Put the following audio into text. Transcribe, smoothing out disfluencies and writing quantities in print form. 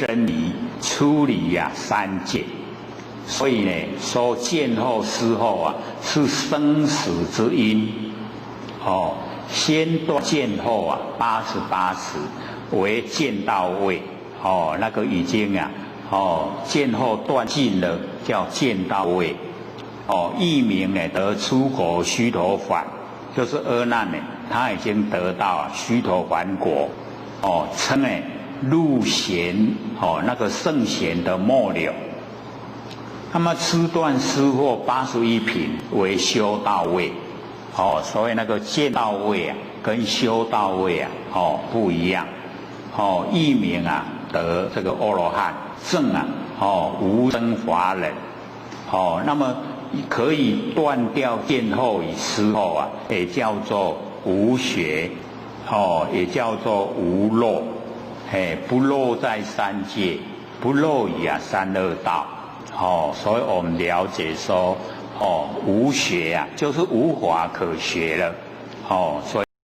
真理，出离三界。所以呢，说见后思后是生死之因。先断见后88时为见到位。那个已经见后断尽了，叫见到位。译名呢得出国须陀洹，就是阿难呢，他已经得到须陀洹果。称呢入贤，那个圣贤的末了。那么吃断思惑81品为修到位。所以那个见到位跟修到位不一样。译名得这个阿罗汉，证无生法忍。那么可以断掉见后与思后也叫做无学，也叫做无漏。不漏在三界，不漏于三恶道。所以我们了解说，无学就是无法可学了。所以